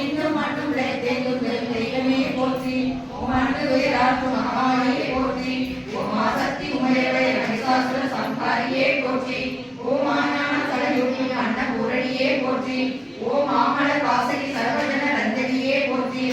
இன்னும் மட்டும் விளைத்தெங்கும் தெய்வமே போற்றி. ஓம் அன்று வேறாற்றும் மகாயே போற்றி. ஓம் ஆசக்தி உமையவளே மகிஷாசுர சம்ஹாரியே போற்றி. ஓம் ஆஞான கலையுகி அன்னபூரணியே போற்றி. ஓம் ஆமல வாசகி சர்வஜன ரஞ்சனியே போற்றி.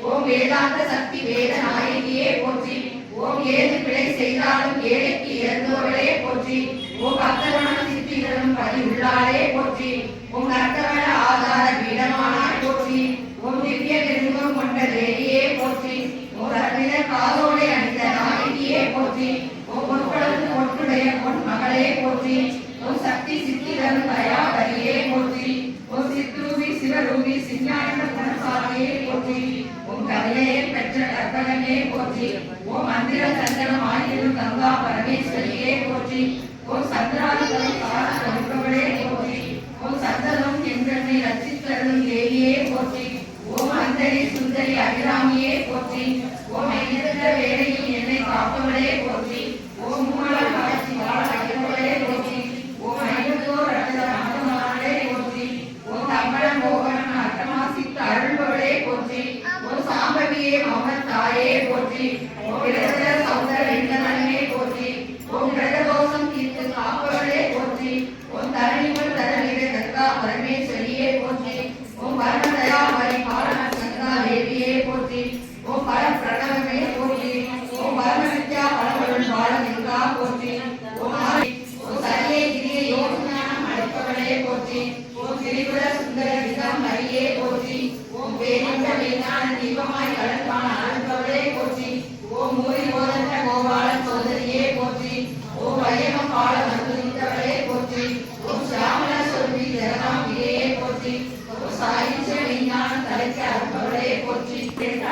ஓம் வேதாந்த சக்தி வேத நாயகியே போற்றி. ஓம் ஏது பிழை செய்தாலும் ஏழைக்கு இறந்தோர்களே போற்றி. ஓம் பக்தவன சித்திகளும் பதிவுள்ளாளே போற்றி. ஓம் நர்த்தவன ஆதார பீடமானாய் போற்றி. ஓம் திவ்ய நெருங்கம் கொண்ட தேவியே போற்றி. ஓம் ரத்தின காதோடை அணிந்த நாயகியே போற்றி. ஓம் பொற்பளந்து பொட்டுடைய பொன் மகளே போற்றி. ஓம் சக்தி சித்திரன் தயாகரியே போற்றி. ஓம் சித்ரூபி சிவரூபி சிஞ்ஞான குணசாலியே போற்றி. ஓம் கலையே பெற்ற கற்பகமே போற்றி. ஓம் மந்திர சந்தனம் ஆயிரம் கங்கா பரமேஸ்வரியே போற்றி. ஓம் சந்திராதிபதி காரணவளே போற்றி. ஓம் சந்தனம் எங்களை ரச்சித்தருளும் தேவியே போற்றி. ஓம் அந்தரி சுந்தரி அபிராமியே போற்றி. ஓம் ஐந்திர வேளையில் என்னை காப்பவளே போற்றி. ஓம் மூலம் காட்சி வாழ அகிலவளே போற்றி. ஓம் ஐம்பதோர் ரத்த மகமானே போற்றி. ஓம் தம்பள மோகனம் அட்டமாசித்து அருள்பவளே போற்றி. ஓம் சாம்பவியே மௌனத்தாயே போற்றி. ஓம் விரத சௌந்தர வெங்கடனே போற்றி. ஓம் கிரகதோஷம் தீர்த்து காப்பவளே போற்றி. ஓம் தரணிகள் தரணிட கங்கா பரமேஸ்வரியே போற்றி. ஓம் பரமதயா பரிபாலன கங்கா தேவியே போற்றி. ஓம் பர பிரணவமே போற்றி. ஓம் பரமவித்யா பரமருள் பாலகங்கா போற்றி. ஓம் சரியே கிரிய யோகஞானம் அளிப்பவளே போற்றி. ஓம் திரிபுர சுந்தர விதம் ஹரியே போற்றி. ஓம் வேணிந்த விஞ்ஞான தீபமாய் கடற்கான அருள்பவளே போற்றி. ஓம் மூரி போதற்ற கோபால சோதரியே போற்றி. ஓம் வையகம் பால மருந்துவளே போற்றி. ஓம் சியாமல சொருபி ஜெகதாம்பிகையே போற்றி. ஓம் சாயிச்ச விஞ்ஞான தலைக்க அருள்பவளே போற்றி.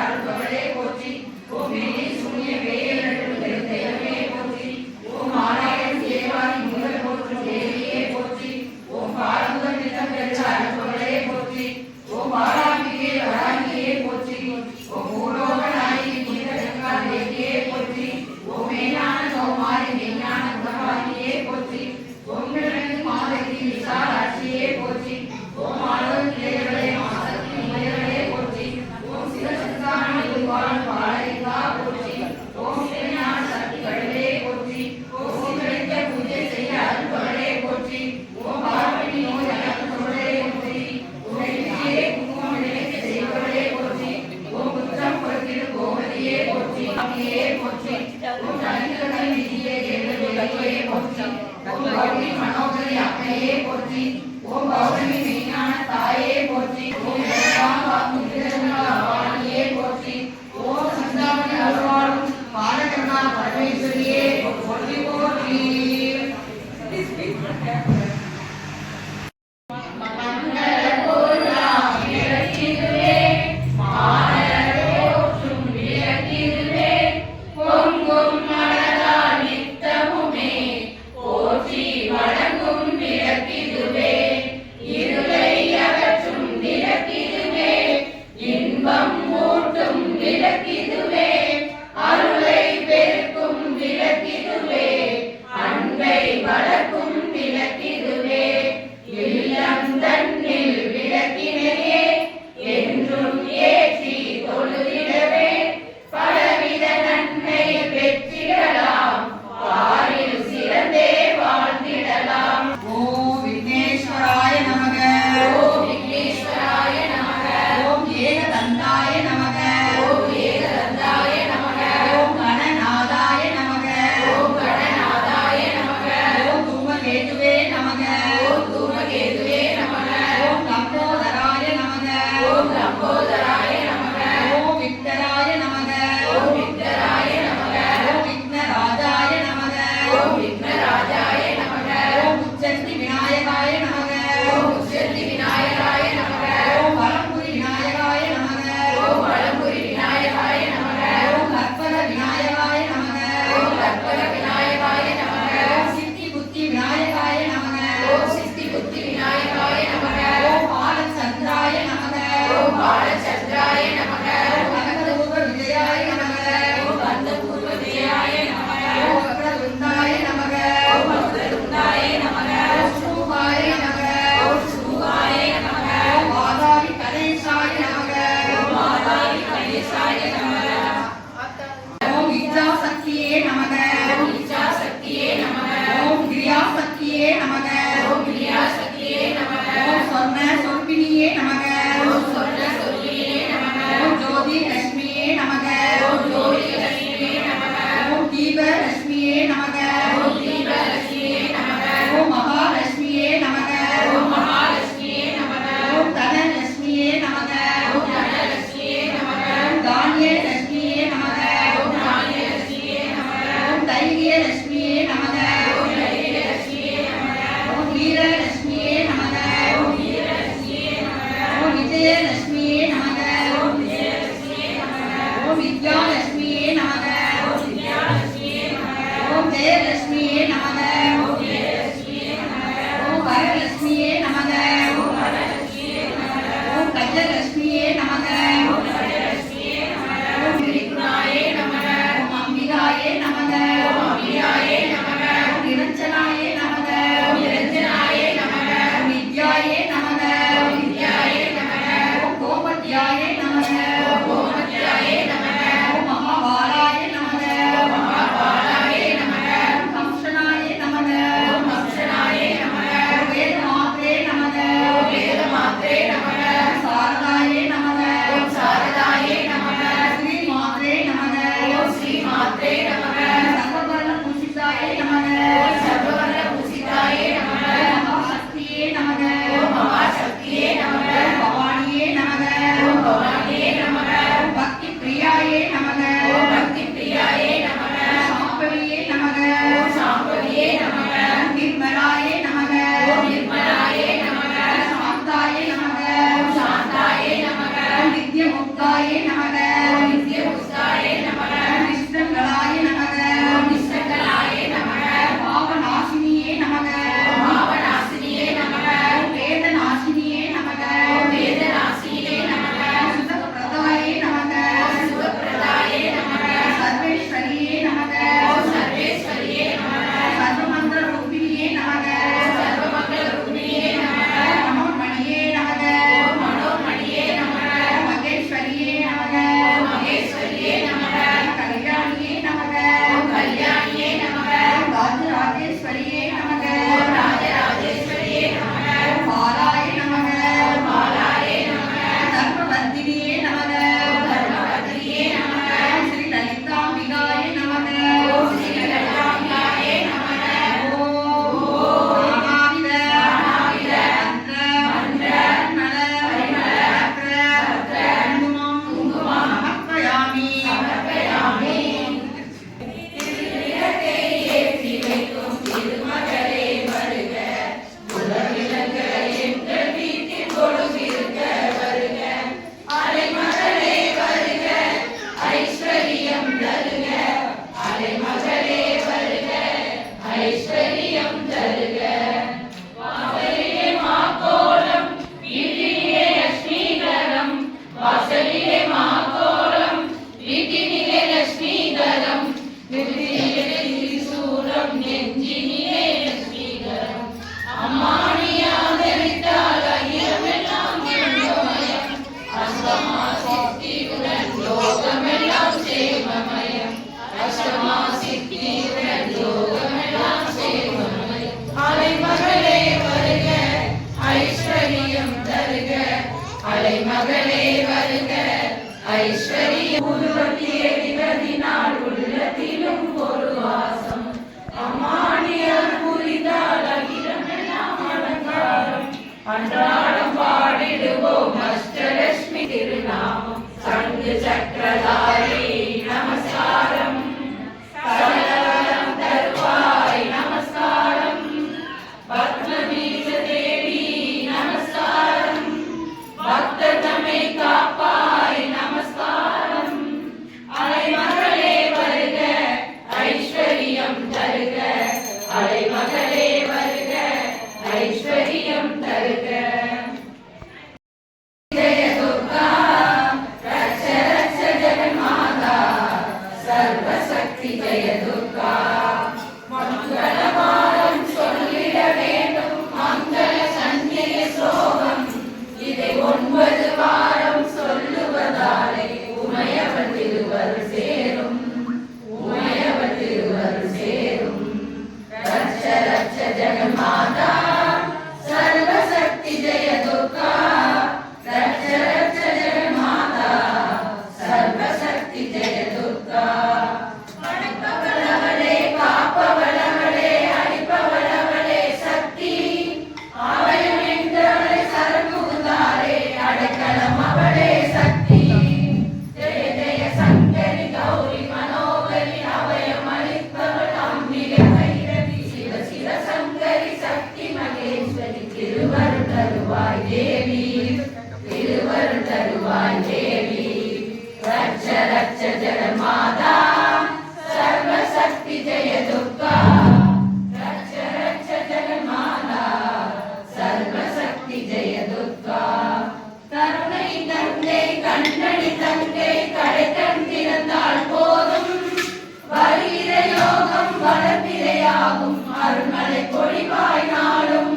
அருள்பவளே போற்றி. ஓம் மேனி சூன்ய வேயலட்டும் தெய்வமே போற்றி. ஓம் ஆராயண தேவாரி முதல் போற்றும் தேவியே போற்றி. ஓம் பாலமுதல் நிலம் பெற்ற அருள்பவளே போற்றி. ஓம் பாலாம்பிகே வராகியே போற்றி. ஓம் பூலோக நாயகி புனித கங்கா தேவியே போற்றி. ஓம் மேலான கௌமாரி மெய்ஞான குணவாகியே போற்றி. ஓம் கிழங்கு மாதவி விசாலாட்சியே போற்றி. ஓம் ஆளும் கிளைகளே மாசக்தி உமையவளே போற்றி. ஓம் சிவசித்தான குருவான் பாலரிகா போற்றி. ஓம் சிவஞான சக்தி கடலே போற்றி. ஓம் சிவலிங்க பூஜை செய்ய அருள்பவளே போற்றி. ஓம் பார்வதி நோய் அகற்றுபவளே போற்றி. ஓம் விஜயே குங்குமம் நிலைக்க செய்பவளே போற்றி. ஓம் புத்தம் பொறுத்திடும் கோமதியே போற்றி. அம்மையே போற்றி. ஓம் நலிகடை விதியே தேவதையே போற்றி. ஓம் கௌரி மனோகரி அம்மையே போற்றி. ஓம் பௌர்ணமி மெய்ஞான தாயே போற்றி. ஓம் வாணியே போற்றி. ஓம் சிந்தாமணி அருள்வாழும் பாலகங்கா பரமேஸ்வரியே போற்றி போற்றி. Shaya விஜயலட்சுமியே நமக. ஓம் வித்யாலட்சுமியே நமக. ஓம் ஜெயலட்சுமியே நமக. ஓம் வரலட்சுமியே நமக. ஓம் கஜலட்சுமியே நமக. ஓம் திரிபுராயே நமக. ஓம் அம்பிகாயே நமக. ஓம் நிரஞ்சனாயே நமக. ஓம் வித்யாயே நமக. ஓம் கோமத்யாயே நமக. ஓம் மகாபாலாய நமக. ஓம் கம்சனாய நமக. ஓம் வேதமாத்ரே நமக. ஓம் சாரதாயே நமக. ஓம் ஸ்ரீமாத்ரே நமக. ஓம் சர்வவர்ண பூஷிதாயே நமக. ஓம் மகாசக்தியே நமக. ஓம் பவானியே நமக. ஓம் பக்தி பிரியாயே நமக. ஓம் சாம்பவியே நமக. ஓம் நிர்மலாயே நமக. ஓம் சாந்தாயே நமக. ஓம் நித்யமுக்தாயே நமக. ஓம் நிஷ்டங்களாய நமக. பாவநாசினியே நமக. ஓம் வேதநாசினியே நமக. சுதப்பிரதாயே நமக. சர்வேஸ்வரியே நமக. சர்வமந்திர ரூபிணியே நமக. மனோன்மணியே நமக. மகேஸ்வரியே நமக. கல்யாணியே நமக. ராஜராஜேஸ்வரியே நமக. பாலாய நமக. தர்மவர்த்தினியே நமக. ஸ்ரீ லலிதாம்பிகாய நமக. மகளே வருக ஐஸ்வர்யம் உருவத்தினால் உள்ளத்திலும் ஒரு வாசம் அம்மானியர் புரிந்தால் அகிலமெல்லாம் அலங்காரம் அன்றாடம் பாடிடுவோம் அஷ்டலட்சுமி திருநாமம் சங்கு சக்கரதாரி நமஸ்காரம் சகலம் தருவாய் நமஸ்காரம் பத்மபீஜ தேவி நமஸ்காரம் பக்தர் தம்மை காப்பாய் நமஸ்காரம் அலைமகளே வருக ஐஸ்வர்யம் தருக அலைமகளே வருக ஐஸ்வர்யம் தருக ஜெய துர்கா ரட்ச ரட்ச ஜெகன்மாதா சர்வசக்தி ஜெய துர்கா மங்களவாரம் சொல்லிட வேண்டும் மங்கள சந்நிய ஸ்லோகம் இதை 9 வாரம் சொல்லுவதாலே உமையவள் திருவருள் சேரும் உமையவள் திருவருள் சேரும் ரட்ச ரட்ச ஜெகன்மாதா சர்வசக்தி ஜெய துர்கா ரட்ச ரட்ச ஜெகன்மாதா சர்வசக்தி ஜெய துர்கா रक्ष जगन्माता सर्वशक्ति जय दुर्गा रक्ष जगन्माता सर्वशक्ति जय दुर्गा கருணை தங்கை கண்ணடி தங்கை கடை கண்டிருந்தால் போதும் வருகிற யோகம் வளர்பிறையாகும் அருள்மலை பொழிவாய் நாளும்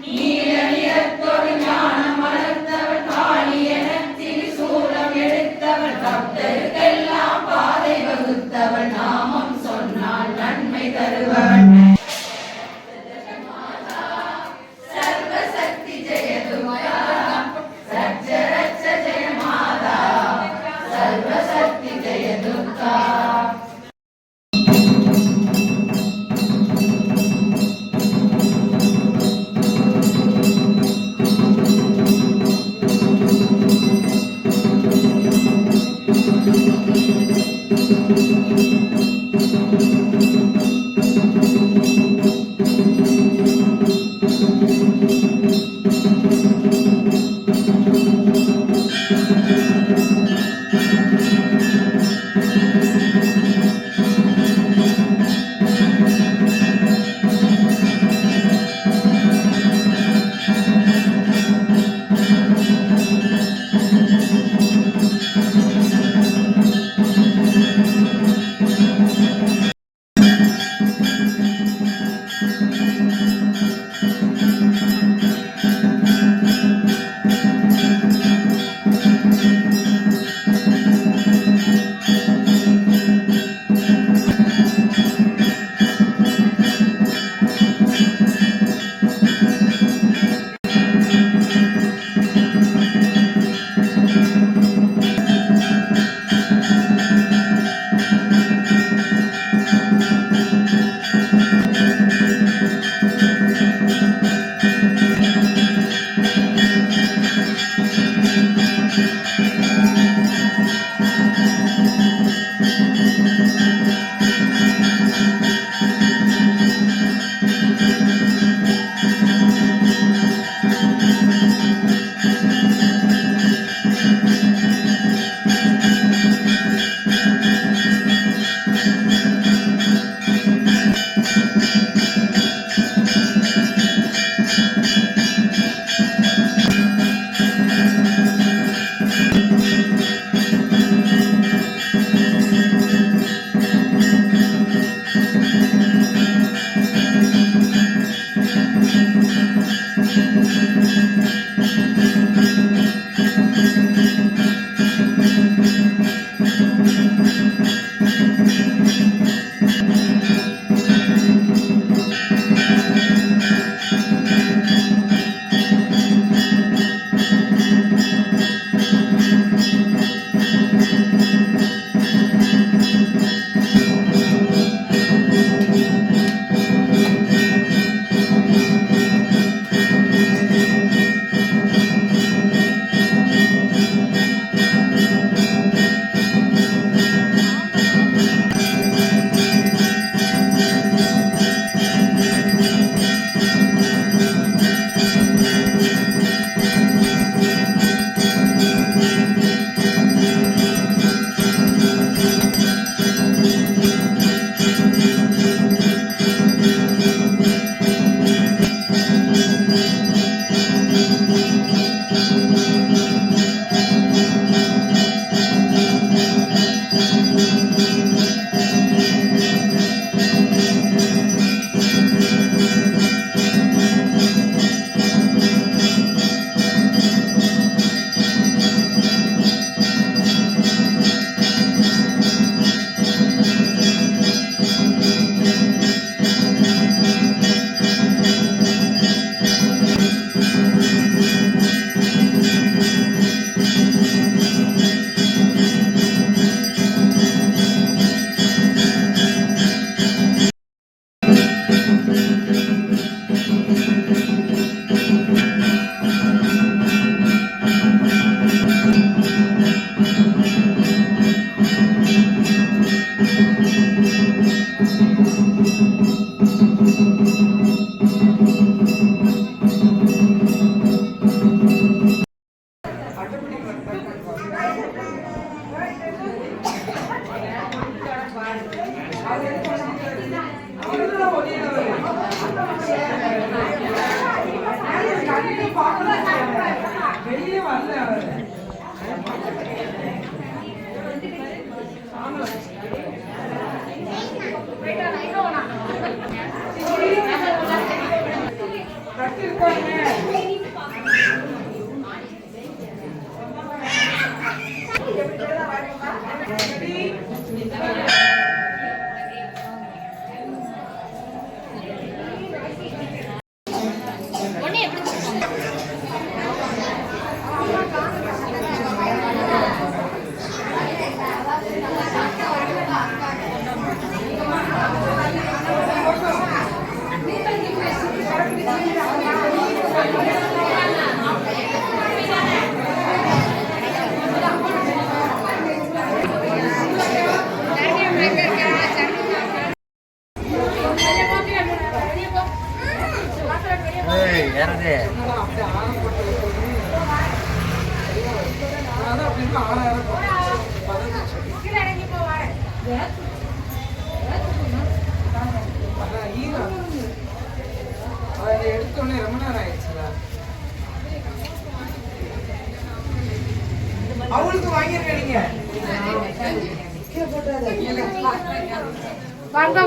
நீல நிறத்தொரு ஞானம் வளர்த்தவள் காளி என திரிசூலம் எடுத்தவள் பக்தருக்கெல்லாம் பாதை வகுத்தவள் நாமம் சொன்னால் நன்மை தருவவள் सर्वशक्ति जय दुर्गा रक्ष जय माता सर्वशक्ति जय दुर्गा வெளியே வரல அவர் எடுத்தோடனே ரொம்ப நேரம் ஆயிடுச்சுல அவளுக்கு வாங்கிருக்க நீங்க வாங்க